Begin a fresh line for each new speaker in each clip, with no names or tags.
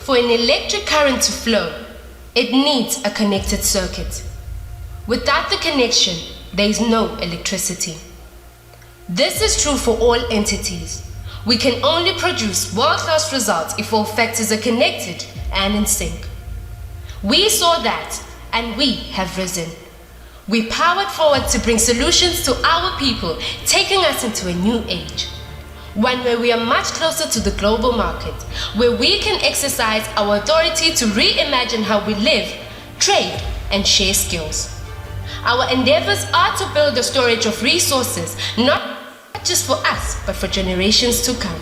For an electric current to flow, it needs a connected circuit. Without the connection, there is no electricity. This is true for all entities. We can only produce world-class results if all factors are connected and in sync. We saw that, and we have risen. We powered forward to bring solutions to our people, taking us into a new age. One where we are much closer to the global market, where we can exercise our authority to reimagine how we live, trade, and share skills. Our endeavors are to build a storage of resources, not just for us, but for generations to come.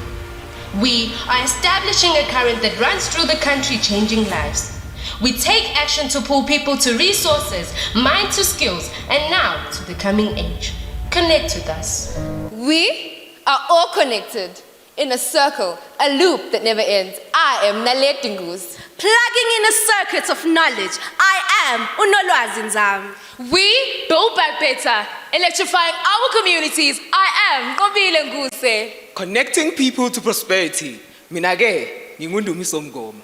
We are establishing a current that runs through the country, changing lives. We take action to pull people to resources, mind to skills, and now to the coming age. Connect with us.
We are all connected in a circle, a loop that never ends. I am Nalet Dingus.
Plugging in a circuit of knowledge, I am Unolwazi Nzam.
We build back better, electrifying our communities. I am Ngobile Nguse.
Connecting people to prosperity. Minage, Ngundu Misomgoma.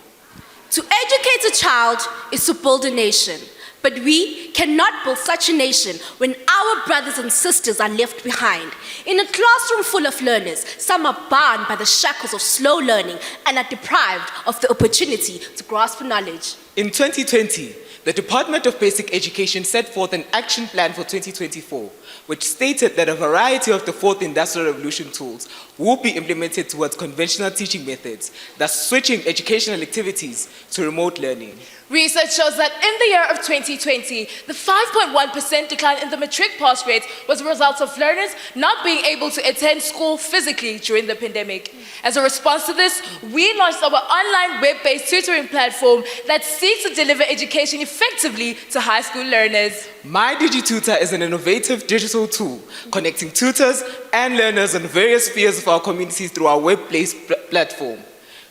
To educate a child is to build a nation. But we cannot build such a nation when our brothers and sisters are left behind. In a classroom full of learners, some are bound by the shackles of slow learning and are deprived of the opportunity to grasp knowledge.
In 2020, the Department of Basic Education set forth an action plan for 2024, which stated that a variety of the Fourth Industrial Revolution tools will be implemented towards conventional teaching methods, thus switching educational activities to remote learning.
Research shows that in the year of 2020, the 5.1% decline in the matric pass rate was a result of learners not being able to attend school physically during the pandemic. As a response to this, we launched our online web-based tutoring platform that seeks to deliver education effectively to high school learners.
MyDigiTutor is an innovative digital tool connecting tutors and learners in various spheres of our communities through our web-based platform,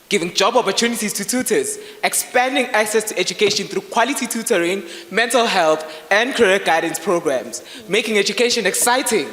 giving job opportunities to tutors, expanding access to education through quality tutoring, mental health, and career guidance programs, making education exciting,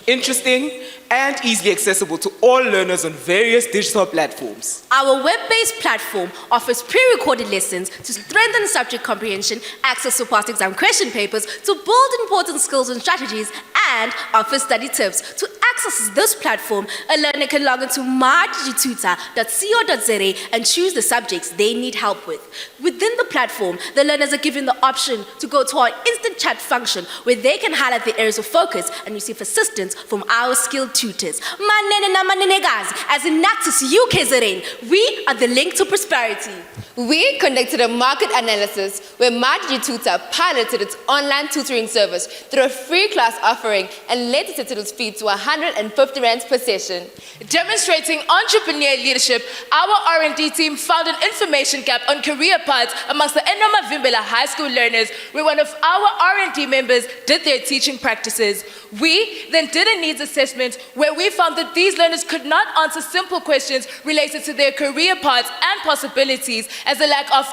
interesting, and easily accessible to all learners on various digital platforms.
Our web-based platform offers pre-recorded lessons to strengthen subject comprehension, access to past exam question papers, to build important skills and strategies, and offer study tips. To access this platform, a learner can log into mydigitutor.co.za and choose the subjects they need help with. Within the platform, the learners are given the option to go to our instant chat function where they can highlight their areas of focus and receive assistance from our skilled tutors. Manene na manenekazi, as Enactus UKZN, we are the link to prosperity.
We conducted a market analysis where MyDigiTutor piloted its online tutoring service through a free class offering and later set its fee to 150 rands per session.
Demonstrating entrepreneurial leadership, our R&D team found an information gap on career paths amongst the Enoma Vimbela high school learners, where one of our R&D members did their teaching practices. We then did a needs assessment where we found that these learners could not answer simple questions related to their career paths and possibilities as a lack of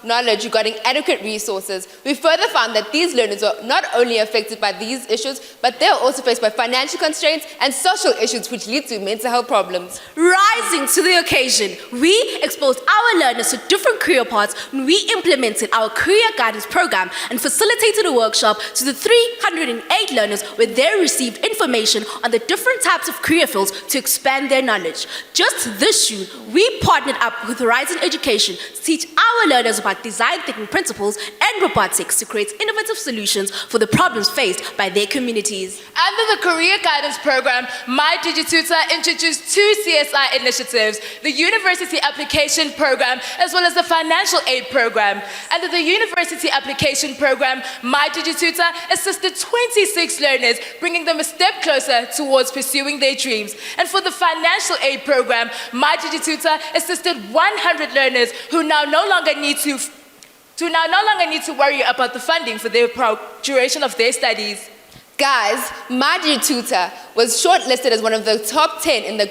knowledge regarding adequate resources. We further found that these learners were not only affected by these issues, but they are also faced by financial constraints and social issues which lead to mental health problems.
Rising to the occasion, we exposed our learners to different career paths when we implemented our career guidance program and facilitated a workshop to the 308 learners where they received information on the different types of career fields to expand their knowledge. Just this June, we partnered up with Horizon Education to teach our learners about design thinking principles and robotics to create innovative solutions for the problems faced by their communities.
Under the Career Guidance Program, MyDigiTutor introduced 2 CSI initiatives, the University Application Program as well as the Financial Aid Program. Under the University Application Program, MyDigiTutor assisted 26 learners, bringing them a step closer towards pursuing their dreams. And for the Financial Aid Program, MyDigiTutor assisted 100 learners who now no longer need to worry about the funding for the duration of their studies.
Guys, MyDigiTutor was shortlisted as one of the top 10 in the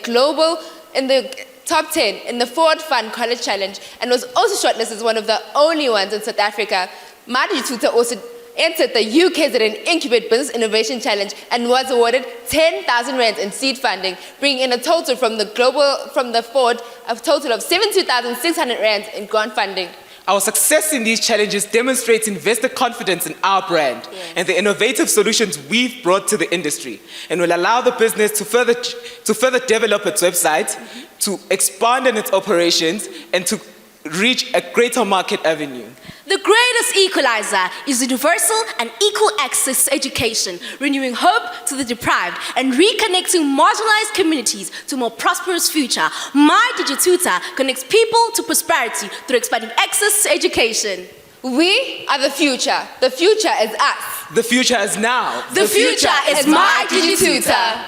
Forward Fund College Challenge and was also shortlisted as one of the only ones in South Africa. MyDigiTutor also entered the UKZN Incubate Business Innovation Challenge and was awarded 10,000 rands in seed funding, bringing in a total from the Ford a total of 72,600 rands in grant funding.
Our success in these challenges demonstrates investor confidence in our brand and the innovative solutions we've brought to the industry, and will allow the business to further develop its website, to expand in its operations, and to reach a greater market avenue.
The greatest equalizer is universal and equal access to education, renewing hope to the deprived and reconnecting marginalized communities to a more prosperous future. My DigiTutor connects people to prosperity through expanding access to education.
We are the future. The future is us.
The future is now.
The future is my DigiTutor.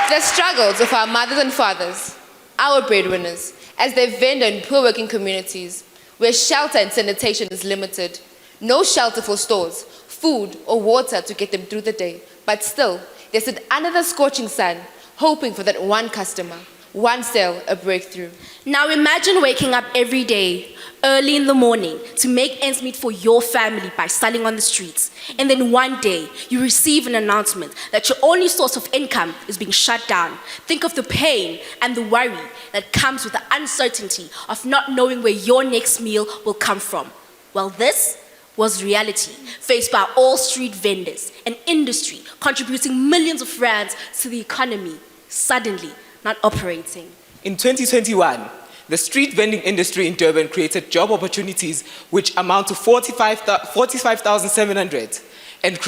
The struggles of our mothers and fathers, our breadwinners, as they vendor in poor working communities, where shelter and sanitation is limited, no shelter for stores, food or water to get them through the day, but still, they sit under the scorching sun, hoping for that one customer, one sale, a breakthrough.
Now imagine waking up every day, early in the morning, to make ends meet for your family by selling on the streets. And then one day, you receive an announcement that your only source of income is being shut down. Think of the pain and the worry that comes with the uncertainty of not knowing where your next meal will come from. Well, this was reality faced by all street vendors, an industry contributing millions of rands to the economy, suddenly not operating.
In 2021, the street vending industry in Durban created job opportunities which amount to 45,700 and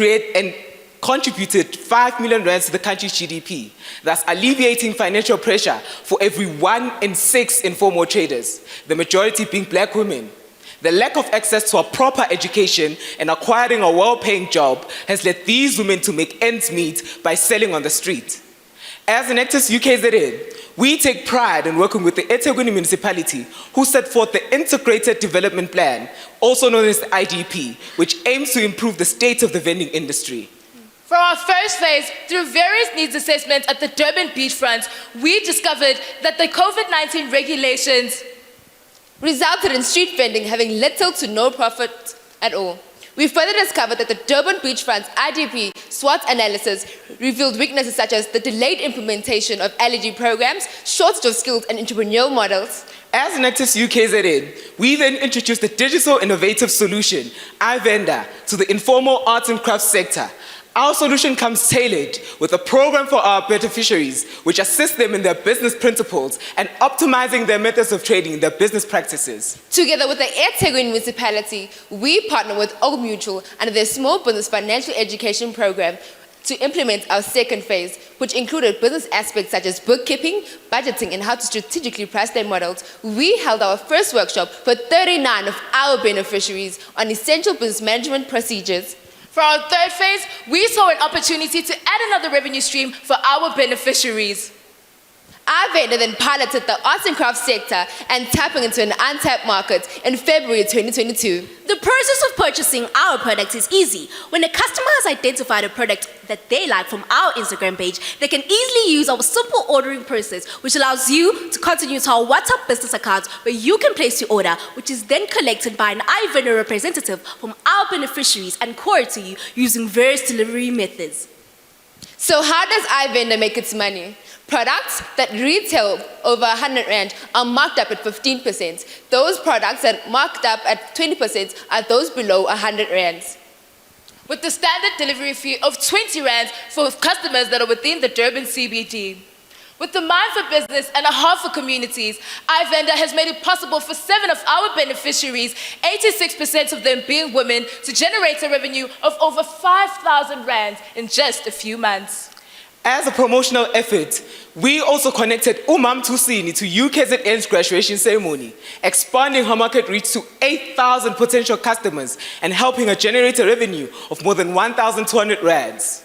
contributed 5 million rands to the country's GDP, thus alleviating financial pressure for every 1 in 6 informal traders, the majority being black women. The lack of access to a proper education and acquiring a well-paying job has led these women to make ends meet by selling on the street. As Enactus UKZN, we take pride in working with the eThekwini municipality, who set forth the Integrated Development Plan, also known as the IDP, which aims to improve the state of the vending industry.
For our first phase, through various needs assessments at the Durban beachfront, we discovered that the COVID-19 regulations
resulted in street vending having little to no profit at all. We further discovered that the Durban beachfront's IDP SWOT analysis revealed weaknesses such as the delayed implementation of LED programs, shortage of skilled and entrepreneurial models.
As Enactus UKZN, we then introduced the digital innovative solution, iVendor, to the informal arts and crafts sector. Our solution comes tailored with a program for our beneficiaries, which assists them in their business principles and optimizing their methods of trading in their business practices.
Together with the eThekwini municipality, we partner with Old Mutual under their Small Business Financial Education Program to implement our second phase, which included business aspects such as bookkeeping, budgeting, and how to strategically price their models. We held our first workshop for 39 of our beneficiaries on essential business management procedures.
For our third phase, we saw an opportunity to add another revenue stream for our beneficiaries.
iVendor then piloted the arts and crafts sector and tapping into an untapped market in February 2022.
The process of purchasing our products is easy. When a customer has identified a product that they like from our Instagram page, they can easily use our simple ordering process, which allows you to continue to our WhatsApp business account where you can place your order, which is then collected by an iVendor representative from our beneficiaries and courier to you using various delivery methods.
So how does iVendor make its money? Products that retail over 100 Rand are marked up at 15%. Those products that are marked up at 20% are those below 100 Rands.
With the standard delivery fee of 20 Rands for customers that are within the Durban CBD. With the mind for business and a heart for communities, iVendor has made it possible for 7 of our beneficiaries, 86% of them being women, to generate a revenue of over 5,000 Rands in just a few months.
As a promotional effort, we also connected Umam Tusini to UKZN's graduation ceremony, expanding her market reach to 8,000 potential customers and helping her generate a revenue of more than 1,200 Rands.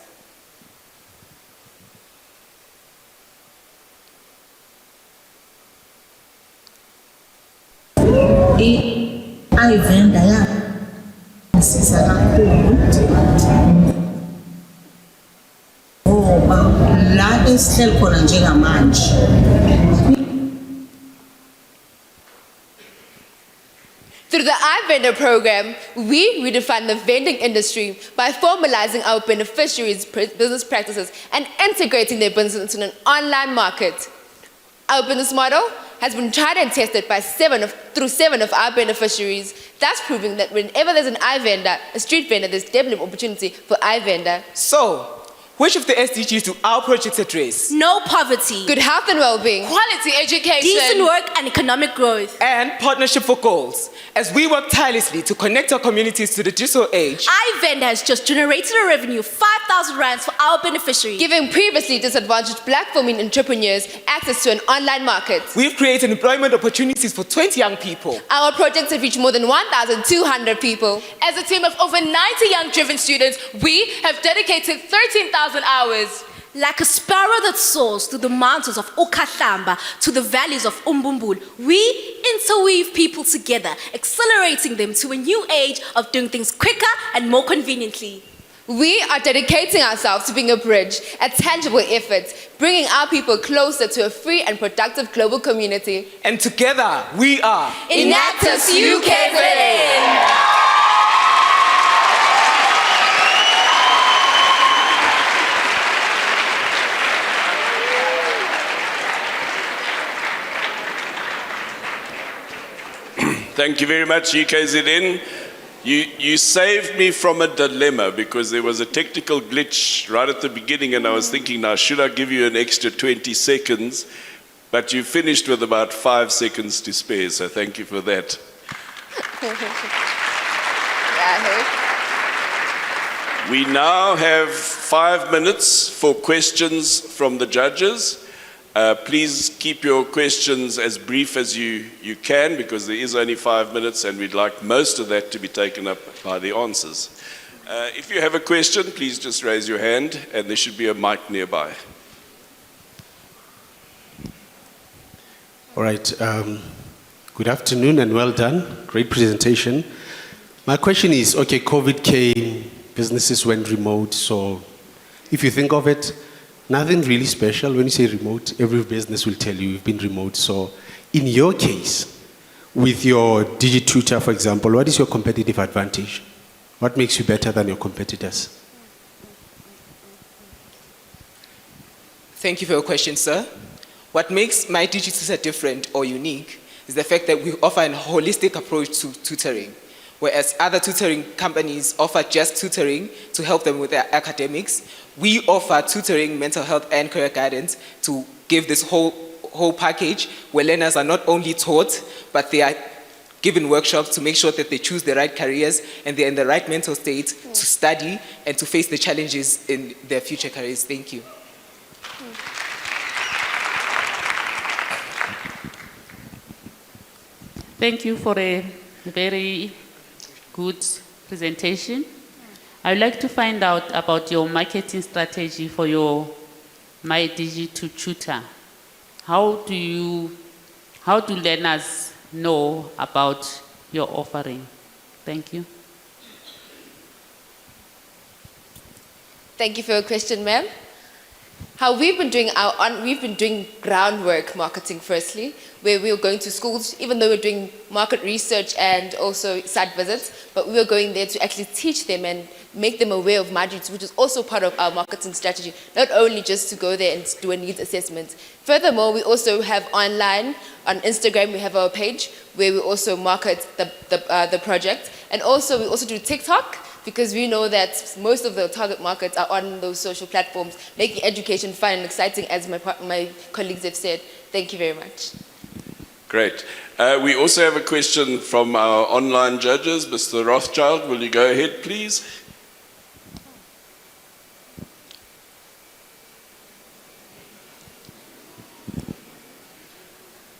iVendor yasiza kakhulu ngoba la esihleli khona njengamanje
Through the iVendor program, we redefine the vending industry by formalizing our beneficiaries' business practices and integrating their business into an online market. Our business model has been tried and tested through seven of our beneficiaries, thus proving that whenever there's an iVendor, a street vendor, there's definitely an opportunity for iVendor.
So, which of the SDGs do our projects address?
No poverty,
Good health and well-being,
Quality education.
decent work and economic growth.
And partnership for goals. As we work tirelessly to connect our communities to the digital age,
iVendor has just generated a revenue of 5,000 rands for our beneficiaries.
giving previously disadvantaged black women entrepreneurs access to an online market.
we've created employment opportunities for 20 young people.
Our projects have reached more than 1,200 people.
As a team of over 90 young driven students, we have dedicated 13,000 hours.
Like a sparrow that soars through the mountains of Okahlamba to the valleys of Umbumbulu, we interweave people together, accelerating them to a new age of doing things quicker and more conveniently.
We are dedicating ourselves to being a bridge, a tangible effort, bringing our people closer to a free and productive global community.
And together, we are
Enactus UKZN.
Thank you very much, UKZN. You saved me from a dilemma because there was a technical glitch right at the beginning and I was thinking, now, should I give you an extra 20 seconds? But you finished with about 5 seconds to spare, so thank you for that. We now have 5 minutes for questions from the judges. Please keep your questions as brief as you can because there is only 5 minutes and we'd like most of that to be taken up by the answers. If you have a question, please just raise your hand and there should be a mic nearby.
All right. Good afternoon and well done. Great presentation. My question is, okay, COVID came, businesses went remote, so if you think of it, nothing really special. When you say remote, every business will tell you you've been remote. So in your case, with your DigiTutor, for example, what is your competitive advantage? What makes you better than your competitors?
Thank you for your question, sir. What makes my DigiTutor different or unique is the fact that we offer a holistic approach to tutoring, whereas other tutoring companies offer just tutoring to help them with their academics. We offer tutoring, mental health, and career guidance to give this whole package where learners are not only taught, but they are given workshops to make sure that they choose the right careers and they're in the right mental state to study and to face the challenges in their future careers. Thank you.
Thank you for a very good presentation. I'd like to find out about your marketing strategy for your My DigiTutor. How do learners know about your offering? Thank you.
Thank you for your question, ma'am. How we've been doing groundwork marketing firstly, where we were going to schools, even though we're doing market research and also site visits, but we were going there to actually teach them and make them aware of margins, which is also part of our marketing strategy, not only just to go there and do a needs assessment. Furthermore, we also have online, on Instagram, we have our page where we also market the project. And also, we also do TikTok, because we know that most of the target markets are on those social platforms, making education fun and exciting, as my colleagues have said. Thank you very much.
Great. We also have a question from our online judges. Mr. Rothschild, will you go ahead, please?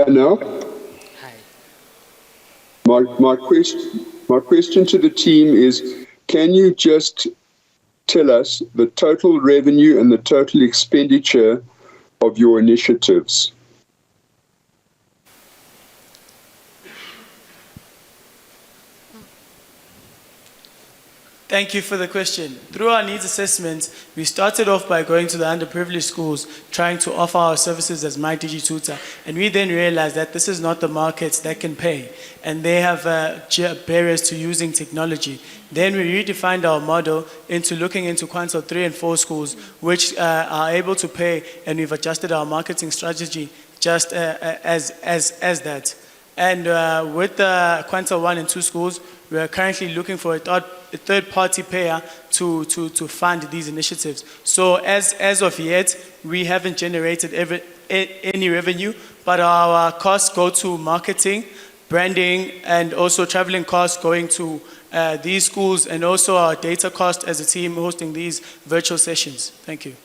No.
Hi.
My question to the team is, can you just tell us the total revenue and the total expenditure of your initiatives?
Thank you for the question. Through our needs assessment, we started off by going to the underprivileged schools, trying to offer our services as My DigiTutor, and we then realized that this is not the markets that can pay, and they have barriers to using technology. Then we redefined our model into looking into quintile 3 and 4 schools, which are able to pay, and we've adjusted our marketing strategy just as that. And with the quintile 1 and 2 schools, we are currently looking for a third-party payer to fund these initiatives. So as of yet, we haven't generated any revenue, but our costs go to marketing, branding, and also traveling costs going to these schools, and also our data cost as a team hosting these virtual sessions. Thank you.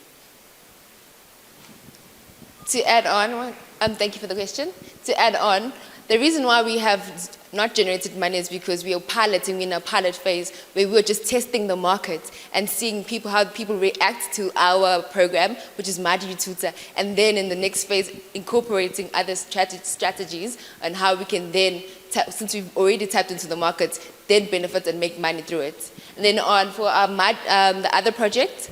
To add on, thank you for the question. To add on, the reason why we have not generated money is because we are piloting in a pilot phase where we were just testing the market and seeing how people react to our program, which is My DigiTutor, and then in the next phase incorporating other strategies and how we can then, since we've already tapped into the market, then benefit and make money through it. And then on for our the other project,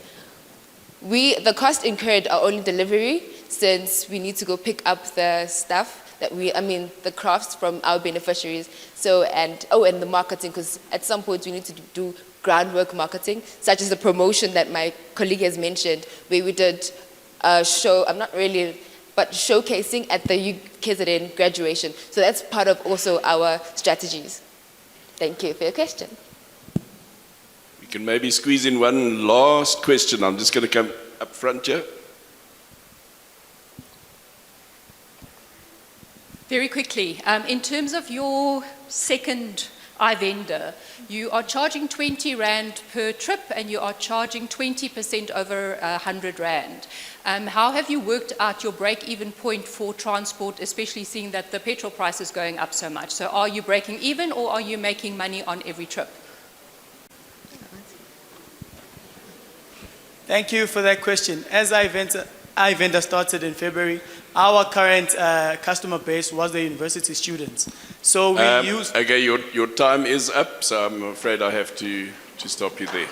the cost incurred are only delivery, since we need to go pick up the stuff the crafts from our beneficiaries. So, and the marketing, because at some point we need to do groundwork marketing, such as the promotion that my colleague has mentioned, where we did a show, but showcasing at the KZN graduation. So that's part of also our strategies. Thank you for your question.
We can maybe squeeze in one last question. I'm just going to come up front here.
Very quickly, in terms of your second iVendor, you are charging 20 Rand per trip and you are charging 20% over 100 Rand. How have you worked out your break-even point for transport, especially seeing that the petrol price is going up so much? So are you breaking even, or are you making money on every trip?
Thank you for that question. As iVendor started in February, our current customer base was the university students. So we use...
Okay, your time is up, so I'm afraid I have to stop you there.